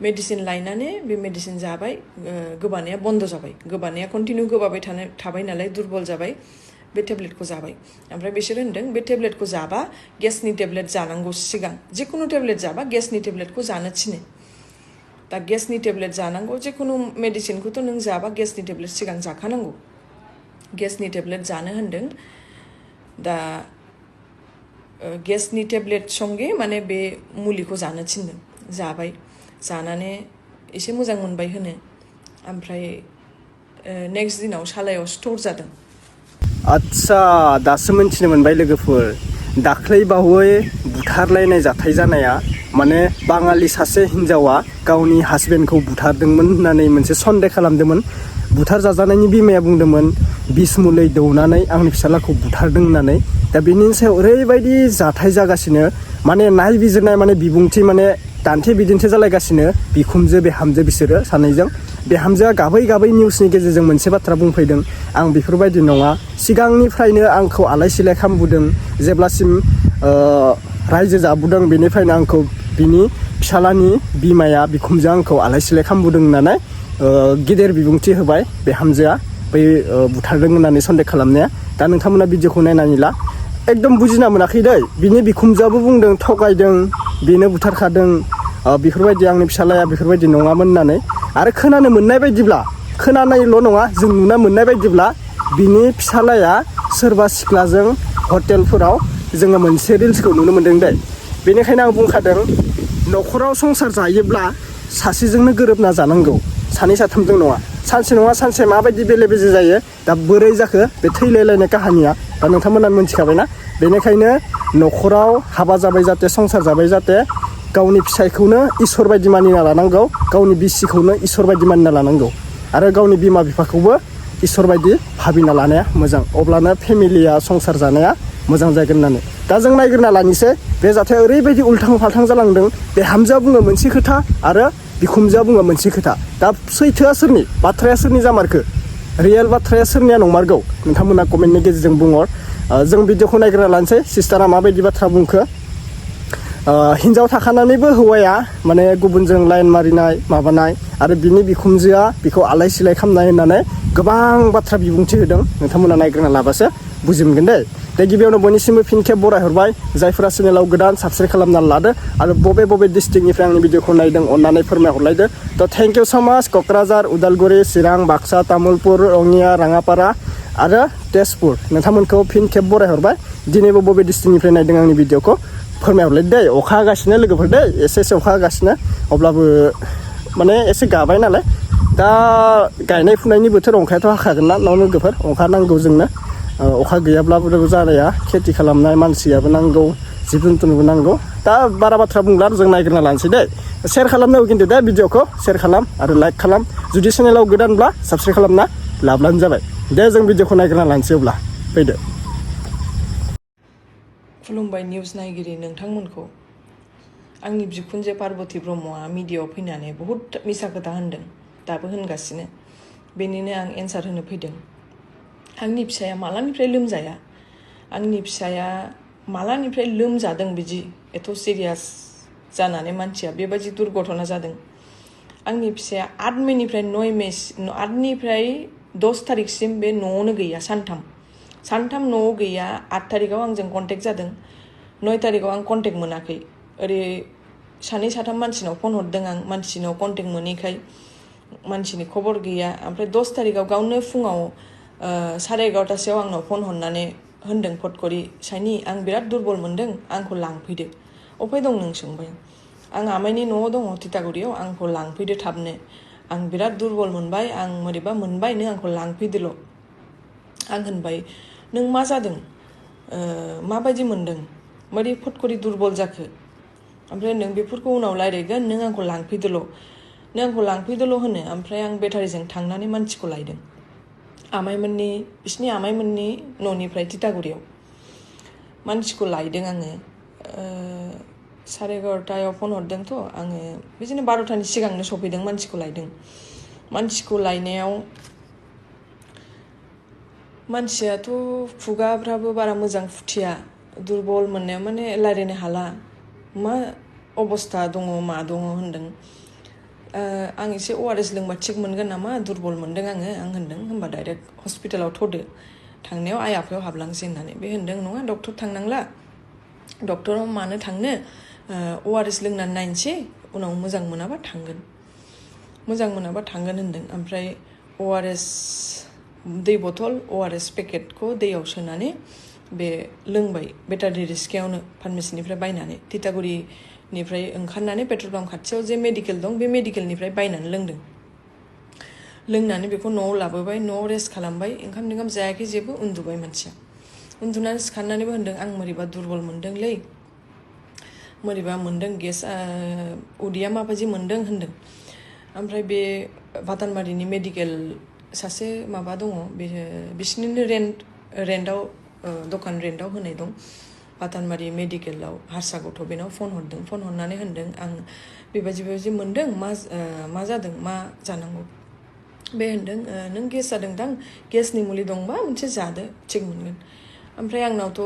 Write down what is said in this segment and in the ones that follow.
medicine लायनानै बे medicine जाबाय गोबानाया बन्द जाबाय गोबानाया कन्टिनिउ गोबाबाय थाबाय नालाय दुरबल जाबाय बे टेब्लेटखौ जाबाय ओमफ्राय बिसोर होनदों बे टेब्लेटखौ जाबा गेसनि टेब्लेट जानांगौ सिगां जिखुनु टेब्लेट जाबा गेसनि टेब्लेटखौ जानो थिनो दा गेसनि टेब्लेट जानांगौ जिखुनु मेडिसिनखौथ' नों जाबा गेसनि टेब्लेट सिगां जाखानांगौ गेसनि टेब्लेट जानो होनदों दा गेसनि टेब्लेट संगे माने बे मुलिखौ जानो थिनदों जाबाय जानानै एसे मोजां मोनबाय होनो ओमफ्राय नेक्स्ट दिनाव सालायाव स्ट'र जादों आच्छा दासो मिन्थिनो मोनबाय लोगोफोर दाख्लै बावै बुथारलायनाय जाथाय जानाया माने बाङालि सासे हिन्जावा गावनि हासबेन्डखौ बुथारदोंमोन होननानै मोनसे सन्देह खालामदोंमोन बुथार जाजानायनि बिमाया बुंदोंमोन बिस मुलि दौनानै आंनि फिसालाखौ बुथारदों होननानै दा बेनि सायाव ओरैबायदि जाथाय जागासिनो माने नायबिजिरनाय माने बिबुंथि माने दान्थे बिदिन्थि जालायगासिनो बिखुमजो बिहामजो बिसोरो सानैजों बिहामजोआ गाबै गाबै निउसनि गेजेरजों मोनसे बाथ्रा बुंफैदों आं बेफोरबायदि नङा सिगांनिफ्रायनो आंखौ आलाय सिलाय खालामबोदों जेब्लासिम रायजो जाबोदों बेनिफ्रायनो आंखौ बिनि फिसालानि बिमाया बिखुमजोआ आंखौ आलाय सिलाय खालामबोदों होननानै गेदेर बिबुंथि होबाय बिहामजोआ बै बुथारदों होननानै सन्देह खालामनाया दा नोंथांमोना भिडिअखौ नायनानै ला एकदम बुजिना मोनाखै दै बिनि बिखुमजोआबो बुंदों थगायदों बेनो बुथारखादों बेफोरबायदि आंनि फिसालाया बेफोरबायदि नङामोन होननानै आरो खोनानो मोननाय बायदिब्ला खोनानायल' नङा जों नुना मोननाय बायदिब्ला बिनि फिसालाया सोरबा सिख्लाजों हटेलफोराव जोङो मोनसे रिल्सखौ नुनो मोन्दों दै बेनिखायनो आं बुंखादों न'खराव संसार जायोब्ला सासेजोंनो गोरोबना जानांगौ सानै साथामजों नङा सानसे माबायदि बेले बेजे जायो दा बोरै जाखो बे थैलायलायनाय काहानिया दा नोंथांमोना मोनथिखाबायना बेनिखायनो न'खराव हाबा जाबाय जाते संसार जाबाय जाते गावनि फिसायखौनो इसोर बायदि मानिना लानांगौ गावनि बिसिखौनो इसोर बायदि मानिना लानांगौ आरो गावनि बिमा बिफाखौबो इसोर बायदि भाबिना लानाया मोजां अब्लानो फेमिलिया संसार जानाया मोजां जागोन होननानै दा जों नायग्रोना लानोसै बे जाथाया ओरैबायदि उल्थां फाल्थां जालांदों बिहामजोआ बुङो मोनसे खोथा आरो बिखुमजोआ बुङो मोनसे खोथा दा सैथोआ सोरनि बाथ्राया सोरनि जामारखो रियेल बाथ्राया सोरनिया नंमारगौ नोंथांमोना कमेन्टनि गेजेरजों बुंहर जों भिडिअखौ नायग्रोना लानोसै सिस्टारा माबायदि बाथ्रा बुंखो हिन्जाव थाखानानैबो हौवाया माने गुबुनजों लाइन मारिनाय माबानाय आरो बिनि बिखुमजोआ बिखौ आलाय सिलाय खालामनाय होननानै गोबां बाथ्रा बिबुंथि होदों नोंथांमोना नायग्रोना लाबासो बुजि मोनगोन दे गिबियावनो बयनिसिमबो फिन खेब बरायहरबाय जायफोरा चेनेलाव गोदान साबस्क्राइब खालामनानै लादो आरो बबे डिस्ट्रिक्टनिफ्राय आंनि भिडिअखौ नायदों अननानै फोरमायहरलायदो थ' थेंक इउ स' माच क'क्राझार उदालगुरि चिरां बाक्सा तामुलपुर रङिया राङापारा आरो तेजपुर नोंथांमोनखौ फिन खेब बरायहरबाय दिनैबो बबे डिस्ट्रिक्टनिफ्राय नायदों आंनि भिडिअखौ फोरमायहरलायदो दै अखा हागासिनो लोगोफोर दै एसे अखा हागासिनो अब्लाबो माने एसे गाबाय नालाय दा गायनाय फुनायनि बोथोर अंखायाथ' हाखागोन ना लोगोफोर अंखा नांगौ जोंनो अखा गैयाब्लाबो जानाया खेथि खालामनाय मानसियाबो नांगौ जिब जुन्थुनोबो नांगौ दा बारा बाथ्रा बुंला जों नायग्रोना लानोसै दे शेयार खालामनांगौ खिन्थु दा भिडिअखौ शेयार खालाम आरो लाइक खालाम जुदि चेनेलाव गोदानब्ला साबस्क्राइब खालामना लाब्लानो जाबाय दे जों भिडिअखौ नायग्रोना लानोसै अब्ला फैदो खुलुमबाय निउस नायगिरि नोंथांमोनखौ आंनि बिखुनजो पार्बती ब्रह्मआ मिडियाआव फैनानै बहुद मिसा खोथा होनदों दाबो होनगासिनो बेनिनो आं एन्सार होनो फैदों आंनि फिसाया मालानिफ्राय लोमजाया आंनि फिसाया मालानिफ्राय लोमजादों बिदि एथ' सिरियास जानानै मानसिया बेबायदि दुर्घटना जादों आंनि फिसाया 8 मेनिफ्राय 9 मे 8निफ्राय 10 तारिखसिम बे न'आवनो गैया सानथाम न'आव गैया 8 तारिखआव आंजों कन्टेक्ट जादों 9 तारिखआव आं कन्टेक्ट मोनाखै ओरै सानै साथाम मानसिनाव फन हरदों आं मानसिनाव कन्टेक्ट मोनैखाय मानसिनि खबर गैया ओमफ्राय 10 तारिखआव गावनो फुङाव 11:30 आंनाव फन हरनानै होनदों फटकरि साइनि आं बिराद दुरबल मोनदों आंखौ लांफैदो अफाय दं नों सोंबाय आं आमाइनि न'आव दङ तितागुरियाव आंखौ लांफैदो थाबनो आं बिराद दुरबल मोनबाय आं मोरैबा मोनबाय नों आंखौ लांफैदोल' आं होनबाय नों मा जादों माबायदि मोनदों मारै फटकरि दुरबल जाखो ओमफ्राय नों बेफोरखौ उनाव रायज्लायगोन नों आंखौ लांफैदोल' होनो ओमफ्राय आं बेटारिजों थांनानै मानसिखौ लायदों बिसिनि आमाइमोननि न'निफ्राय तितागुरियाव मानसिखौ लायदों आङो 11:30 फन हरदोंथ' आङो बिदिनो 12तानि सिगांनो सफैदों मानसिखौ लायदों मानसिखौ लायनायाव मानसियाथ' खुगाफ्राबो बारा मोजां फुथिया दुरबल मोननाया माने रायज्लायनो हाला मा अबस्था दङ मा दङ होनदों आं एसे ORS लोंबा थिग मोनगोन नामा दुरबल मोनदों आङो आं होनदों होनबा डाइरेक्ट हस्पिटालाव थ'दो थांनायाव आइ आफायाव हाबलांसै होननानै बे होनदों नङा डक्टर थांनांला डक्टराव मानो थांनो ORS लोंनानै नायनोसै उनाव मोजां मोनाबा थांगोन होनदों ओमफ्राय ORS दै बथल ORS पेकेटखौ दैयाव सोनानै बे लोंबाय बेटारि रिस्कायावनो फार्मेसिनिफ्राय बायनानै तितागुरिनिफ्राय ओंखारनानै पेट्रल पाम्प खाथियाव जे मेडिकेल दं बे मेडिकेलनिफ्राय बायनानै लोंनानै बेखौ न'आव लाबोबाय न'आव रेस्ट खालामबाय ओंखाम जायाखै जेबो उन्दुबाय मानसिया उन्दुनानै सिखारनानैबो होनदों आं मोरैबा दुरबल मोनदोंलै मोरैबा मोनदों गेस उदैया माबायदि मोनदों होनदों ओमफ्राय बे भातानबारिनि मेडिकेल सासे माबा दङ बिसिनिनो रेन्टआव दखान रेन्टआव होनाय दं भातानबारि मेडिकेलाव हारसा गथ' बेनाव फन हरनानै होनदों आं बेबायदि मोनदों मा जादों मा जानांगौ बे होनदों नों गेस जादोंदां गेसनि मुलि दंबा मोनसे जादो थिग मोनगोन ओमफ्राय आंनावथ'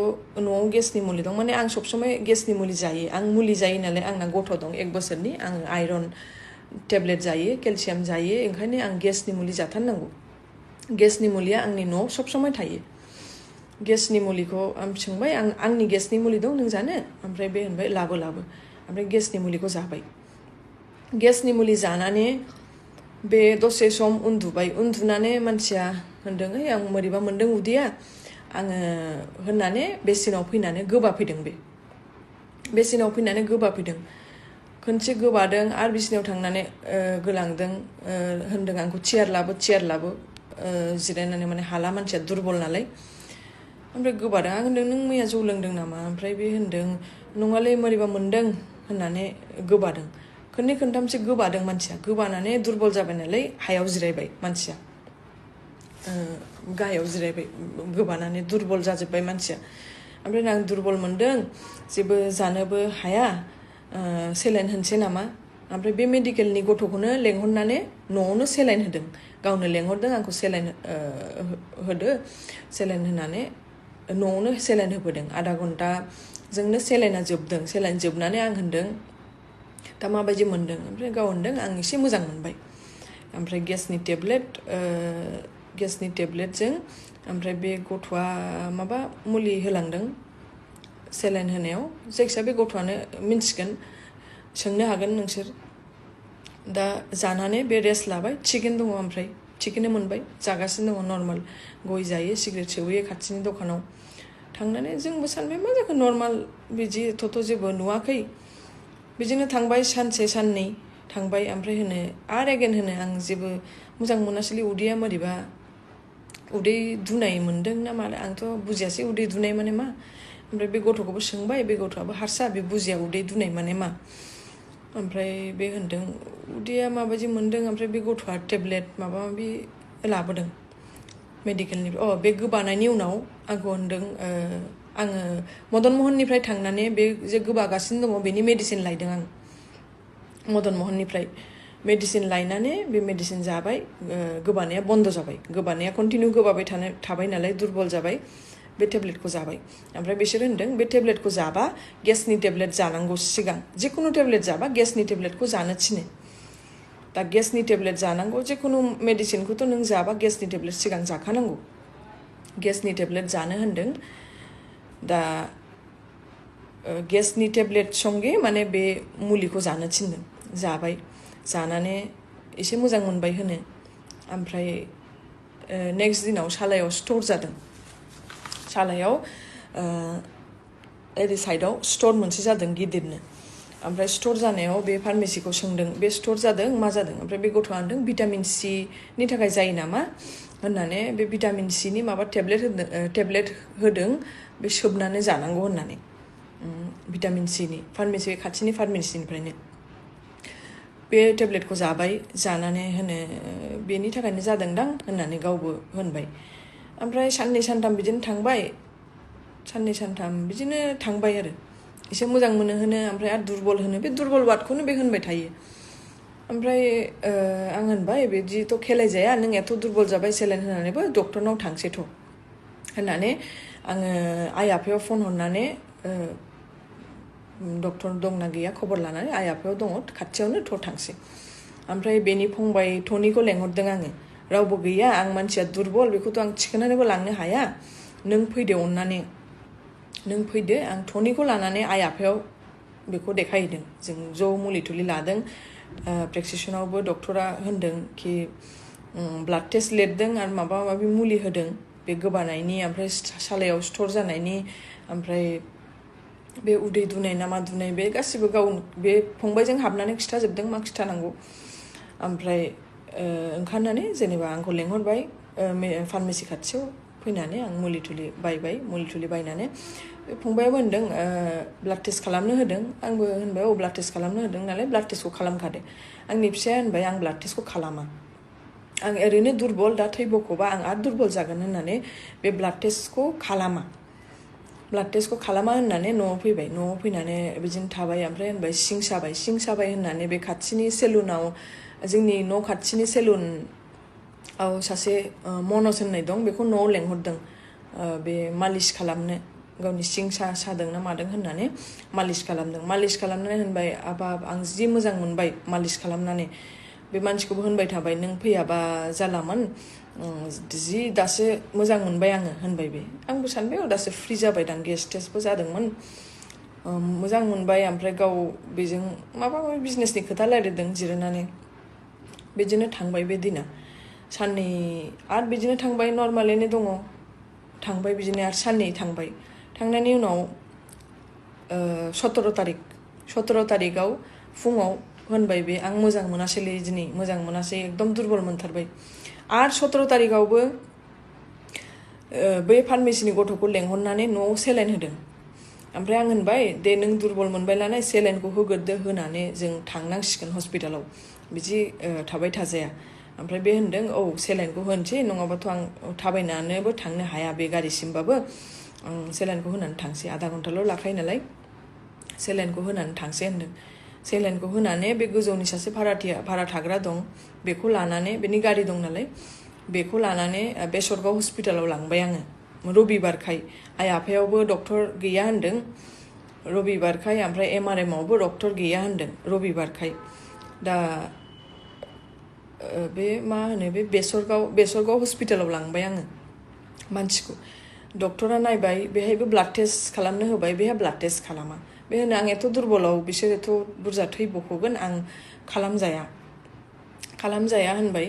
न'आव गेसनि मुलि दं माने आं सबसमाय गेसनि मुलि जायो आं मुलि जायो नालाय आंना गथ' दं 1 बोसोरनि आं आइरन टेब्लेट जायो केलसियाम जायो ओंखायनो आं गेसनि मुलि जाथारनांगौ गेसनि मुलिया आंनि न'आव सबसमाय थायो गेसनि मुलिखौ आं सोंबाय आंनि गेसनि मुलि दं नों जानो ओमफ्राय बे होनबाय लाबो ओमफ्राय गेसनि मुलिखौ जाबाय गेसनि मुलि जानानै बे दसे सम उन्दुनानै मानसिया होनदों आं मोरैबा मोनदों उदैया आङो होननानै बेसिनाव फैनानै गोबाफैदों खनसे गोबादों आरो बिसिनायाव थांनानै गोलांदों होनदों आंखौ चेयार लाबो जिरायनानै माने हाला मानसिया दुरबल नालाय ओमफ्राय गोबादों आं होनदों नों मैया जौ लोंदों नामा ओमफ्राय बे होनदों नङालै मोरैबा मोनदों होननानै गोबादों खननै खनथामसो गोबादों मानसिया गोबानानै दुरबल जाबाय नालाय हायाव जिरायबाय मानसिया गाहायाव जिरायबाय गोबानानै दुरबल जाजोब्बाय मानसिया ओमफ्राय आं दुरबल मोनदों जेबो जानोबो हाया सेलाइन होनसै नामा ओमफ्राय बे मेडिकेलनि गथ'खौनो लेंहरनानै न'आवनो सेलाइन होदों गावनो लेंहरदों आंखौ सेलाइन होदो सेलाइन होनानै न'आवनो सेलाइन होबोदों आधा घन्टाजोंनो सेलाइना जोबदों सेलाइन जोबनानै आं होनदों दा माबायदि मोनदों ओमफ्राय गाव होनदों आं एसे मोजां मोनबाय ओमफ्राय गेसनि टेब्लेटजों ओमफ्राय बे गथ'आ माबा मुलि होलांदों सेलाइन होनायाव जायखिजाया बे गथ'आनो मिन्थिगोन सोंनो हागोन नोंसोर दा जानानै बे रेस्ट लाबाय थिगैनो दङ ओमफ्राय थिगैनो मोनबाय जागासिनो दङ नर्माल गय जायो सिगारेट सोबोयो खाथिनि दखानाव थांनानै जोंबो सानबाय मा जाखो नर्माल बिदिथ' जेबो नुवाखै बिदिनो थांबाय सानसे साननै थांबाय ओमफ्राय होनो आरो एगेन होनो आं जेबो मोजां मोनासैलै उदैया मोरैबा उदै दुनाय मोनदों ना माला आंथ' बुजियासै उदै दुनाय माने मा ओमफ्राय बे गथ'खौबो सोंबाय बे गथ'आबो हारसा बे बुजिया उदै दुनाय माने मा ओमफ्राय बे होनदों उदैया माबायदि मोनदों ओमफ्राय बे गथ'आ टेब्लेट माबा माबि लाबोदों मेडिकेलनिफ्राय बे गोबानायनि उनाव आंखौ होनदों आङो मदन महननिफ्राय थांनानै बे जे गोबागासिनो दङ बेनि मेडिसिन लायदों आं मदन महननिफ्राय मेडिसिन लायनानै बे मेडिसिन जाबाय गोबानाया बन्द जाबाय गोबानाया कन्टिनिउ गोबाबाय थाबाय नालाय दुरबल जाबाय बे टेब्लेटखौ जाबाय ओमफ्राय बिसोर होनदों बे टेब्लेटखौ जाबा गेसनि टेब्लेट जानांगौ सिगां जिखुनु टेब्लेट जाबा गेसनि टेब्लेटखौ जानो थिनो दा गेसनि टेब्लेट जानांगौ जिखुनु मेडिसिनखौथ' नों जाबा गेसनि टेब्लेट सिगां जाखानांगौ गेसनि टेब्लेट जानो होनदों दा गेसनि टेब्लेट संगे माने बे मुलिखौ जानो थिनदों जाबाय जानानै एसे मोजां मोनबाय होनो ओमफ्राय नेक्स्ट दिनाव सालायाव स्ट'र जादों सालायाव ओरै साइडआव स्ट'र मोनसे जादों गिदिरनो ओमफ्राय स्ट'र जानायाव बे फार्मेसिखौ सोंदों बे स्ट'र जादों मा जादों ओमफ्राय बे गथ'आ होनदों भिटामिन सिनि थाखाय जायो नामा होननानै बे भिटामिन सिनि माबा टेब्लेट होदों बे सोबनानै जानांगौ होननानै भिटामिन सिनि खाथिनि फार्मेसिनिफ्रायनो बे टेब्लेटखौ जाबाय जानानै होनो बेनि थाखायनो जादोंदां होननानै गावबो होनबाय ओमफ्राय साननै सानथाम बिदिनो थांबाय आरो एसे मोजां मोनो होनो ओमफ्राय आरो दुरबल होनो बे दुरबल वार्डखौनो बे होनबाय थायो ओमफ्राय आं होनबाय बिदिथ' खेलाय जाया नों एथ' दुरबल जाबाय सेलाइन होनानैबो डक्टरनाव थांसैथ' होननानै आङो आइ आफायाव फन हरनानै डक्टर दंना गैया खबर लानानै आइ आफायाव दङ खाथियावनो थ' थांसै ओमफ्राय बेनि फंबाय टनिखौ लेंहरदों आङो रावबो गैया आं मानसिया दुरबल बेखौथ' आं थिखोनानैबो लांनो हाया नों फैदो अननानै नों फैदो आं टनिखौ लानानै आइ आफायाव बेखौ देखायहैदों जों ज' मुलि थुलि लादों प्रेसक्रिपसनावबो डक्टरा होनदों कि ब्लाड टेस्ट लिरदों आरो माबा माबि मुलि होदों बे गोबानायनि ओमफ्राय सालायाव सिथर जानायनि ओमफ्राय बे उदै दुनाय ना मा दुनाय बे गासिबो गाव बे फंबायजों हाबनानै खिथाजोबदों मा खिथानांगौ ओमफ्राय ओंखारनानै जेनेबा आंखौ लेंहरबाय फार्मेसि खाथियाव फैनानै आं मुलि थुलि बायबाय मुलि थुलि बायनानै बे फंबायाबो होनदों ब्लाड टेस्ट खालामनो होदों आंबो होनबाय ब्लाड टेस्ट खालामनो होदों नालाय ब्लाड टेस्टखौ खालामखादो आंनि फिसाया होनबाय आं ब्लाड टेस्टखौ खालामा आं ओरैनो दुरबल दा थै बख'बा आं आरो दुरबल जागोन होननानै बे ब्लाड टेस्टखौ खालामा होननानै न'आव फैबाय न'आव फैनानै बिदिनो थाबाय ओमफ्राय होनबाय सिं साबाय होननानै बे खाथिनि सेलुनाव जोंनि न' खाथिनि सेलुनाव सासे मनज होननाय दं बेखौ न'आव लेंहरदों बे मालिस खालामनो गावनि सिं सादों ना मादों होननानै मालिस खालामनानै होनबाय आबाब आं जि मोजां मोनबाय मालिस खालामनानै बे मानसिखौबो होनबाय थाबाय नों फैयाबा जालामोन जि दासो मोजां मोनबाय आङो होनबाय बे आंबो सानबाय दासो फ्रि जाबाय दां गेस टेस्टबो जादोंमोन मोजां मोनबाय ओमफ्राय गाव बेजों माबा माबि बिजनेसनि खोथा रायलायदों जिरायनानै बिदिनो थांबाय बे दिना साननै आरो बिदिनो थांबाय नर्मालैनो दङ थांबाय बिदिनो आरो साननै थांबाय थांनायनि उनाव 17 तारिखआव फुङाव होनबाय बे आं मोजां मोनासैलै दिनै मोजां मोनासै एकदम दुरबल मोनथारबाय आरो 17 तारिखआवबो बै फार्मेसिनि गथ'खौ लेंहरनानै न'आव सेलाइन होदों ओमफ्राय आं होनबाय दे नों दुरबल मोनबाय नालाय सेलाइनखौ होग्रोदो होनानै जों थांनांसिगोन हस्पिटालाव बिदि थाबाय थाजाया ओमफ्राय बे होनदों सेलाइनखौ होनोसै नङाबाथ' आं थाबायनानैबो थांनो हाया बे गारिसिमबाबो आं सेलाइनखौ होनानै थांसै आधा घन्टाल' लाखायो नालाय सेलाइनखौ होनानै थांसै होनदों सेलाइनखौ होनानै बे गोजौनि सासे भारा थाग्रा दं बेखौ लानानै बेनि गारि दं नालाय बेखौ लानानै बेसरगाव हस्पिटालाव लांबाय आङो रबिबारखाय आइ आफायावबो डक्टर गैया होनदों रबिबारखाय ओमफ्राय MRM आवबो डक्टर गैया होनदों रबिबारखाय दा बे मा होनो बे बेसरगाव हस्पिटालाव लांबाय आङो मानसिखौ डक्टरा नायबाय बेहायबो ब्लाड टेस्ट खालामनो होबाय बेहा ब्लाड टेस्ट खालामा बे होनो आं एथ' दुरबलाव बिसोर एथ' बुरजा थै बख'गोन आं खालामजाया होनबाय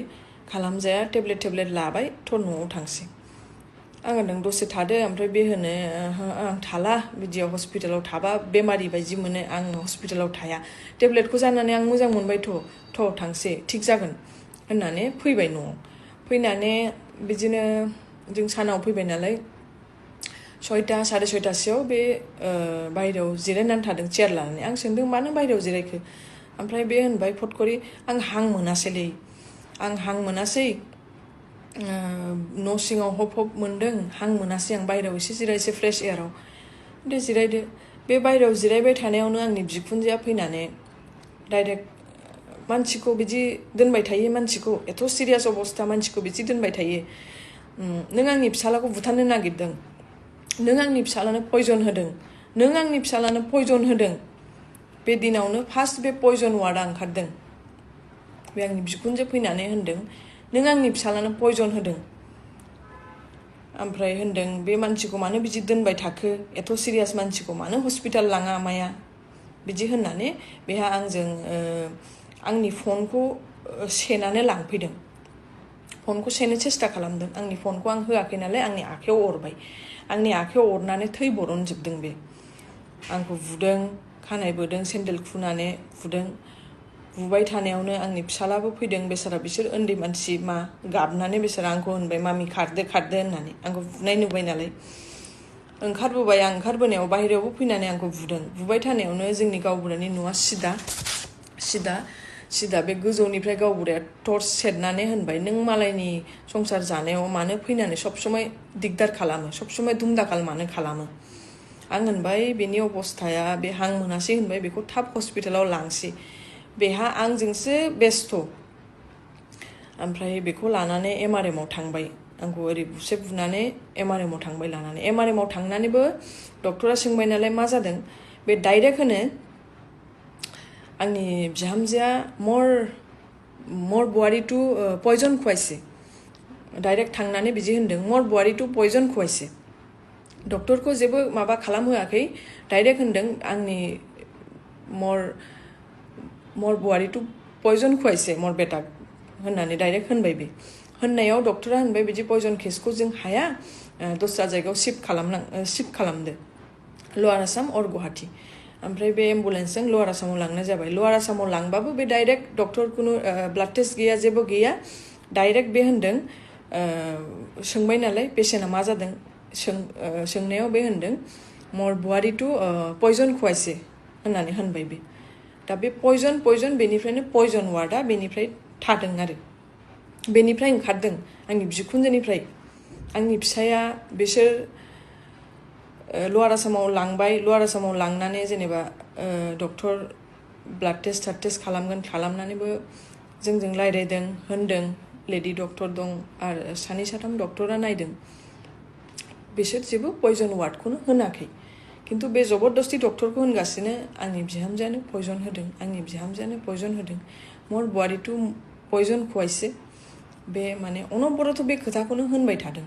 खालामजाया टेब्लेट लाबाय थ' न'आव थांसै आं होनदों दसे थादो ओमफ्राय बे होनो आं थाला बिदियाव हस्पिटालाव थाबा बेमारि बायदि मोनो आं हस्पिटालाव थाया टेब्लेटखौ जानानै आं मोजां मोनबाय थ' थांसै थिग जागोन होननानै फैबाय न'आव फैनानै बिदिनो जों सानाव फैबाय नालाय 6टा 6:30सोआव बे बायहेरायाव जिरायनानै थादों चेयार लानानै आं सोंदों मानो बायहेरायाव जिरायखो ओमफ्राय बे होनबाय फटकरि आं हां मोनासैलै न' सिङाव हब मोनदों हां मोनासै आं बायहेरायाव एसे जिरायसै फ्रेश एयाराव दे जिरायदो बे बायहेरायाव जिरायबाय थानायावनो आंनि बिखुनजोआ फैनानै डाइरेक्ट मानसिखौ बिदि दोनबाय थायो मानसिखौ एथ' सिरियास अबस्था मानसिखौ बिदि दोनबाय थायो नों आंनि फिसालाखौ बुथारनो नागिरदों नों आंनि फिसालानो पयजन होदों बे दिनावनो फार्स्ट बे पयजन वार्डआ ओंखारदों बे आंनि बिखुनजो फैनानै होनदों नों आंनि फिसालानो पयजन होदों ओमफ्राय होनदों बे मानसिखौ मानो बिदि दोनबाय थाखो एथ' सिरियास मानसिखौ मानो हस्पिटाल लाङा माया बिदि होननानै बेहा आंजों आंनि फनखौ सेनानै लांफैदों फनखौ सेनो सेस्था खालामदों आंनि फनखौ आं होआखै नालाय आंनि आखायाव अरबाय आंनि आखायाव अरनानै थै बरनजोबदों बे आंखौ बुदों खानाय बोदों सेन्देल खुनानै बुबाय थानायावनो आंनि फिसालाबो फैदों बेसारा बिसोर उन्दै मानसि मा गाबनानै बेसारा आंखौ होनबाय मामि खारदो होननानै आंखौ बुनाय नुबाय नालाय ओंखारबोबाय आं ओंखारबोनायाव बाहेरायावबो फैनानै आंखौ बुबाय थानायावनो जोंनि गावबुरानि न'आ सिदा बे गोजौनिफ्राय गावबुराया टर्च सेरनानै होनबाय नों मालायनि संसार जानायाव मानो फैनानै सब समाय दिगदार खालामो सब समाय दुमदाखाल मानो खालामो आं होनबाय बेनि अबस्थाया बे हां मोनासै होनबाय बेखौ थाब हस्पिटालाव लांसै बेहा आंजोंसो बेस्थ' ओमफ्राय बेखौ लानानै MRM आव थांबाय आंखौ ओरै बुनानै MRM आव थांबाय लानानै MRM आव थांनानैबो डक्टरा सोंबाय नालाय मा जादों बे डाइरेक्ट होनो आंनि बिहामजोआ मोर बवारि टु पयजन खुवाइसे डाइरेक्ट थांनानै बिदि होनदों मोर बवारि टु पयजन खुवाइसे डक्टरखौ जेबो माबा खालामहोआखै डाइरेक्ट होनदों आंनि मोर बवारि टु पयजन खुवाइसे मोर बेटा होननानै डाइरेक्ट होनबाय बे होननायाव डक्टरा होनबाय बिदि पयजन केसखौ जों हाया दस्रा जायगायाव शिफ्ट खालामदो लवार आसाम और गुवाहाटी ओमफ्राय बे एम्बुलेन्सजों लवार आसामाव लांनाय जाबाय लवार आसामाव लांबाबो बे डाइरेक्ट डक्टर कुनु ब्लाड टेस्ट गैया जेबो गैया डाइरेक्ट बे होनदों सोंबाय नालाय पेसेन्टआ मा जादों सोंनायाव बे होनदों मोर बवारि टु पयजन खुवाइसे होननानै होनबाय बे दा बे पयजन बेनिफ्रायनो पयजन वार्डआ बेनिफ्राय थादों आरो बेनिफ्राय ओंखारदों आंनि बिखुनजोनिफ्राय आंनि फिसाया बिसोर लवार आसामाव लांबाय लवार आसामाव लांनानै जेनेबा डक्टर ब्लाड टेस्ट खालामनानैबो जोंजों रायज्लायदों होनदों लेडि डक्टर दं आरो सानै साथाम डक्टरा नायदों बिसोर जेबो पयजन वार्डखौनो होनाखै किन्तु बे जबरदस्ति डक्टरखौ होनगासिनो आंनि बिहामजोआनो पयजन होदों मोर बवारि टु पयजन खुवाइसे बे माने अनबरथ बे खोथाखौनो होनबाय थादों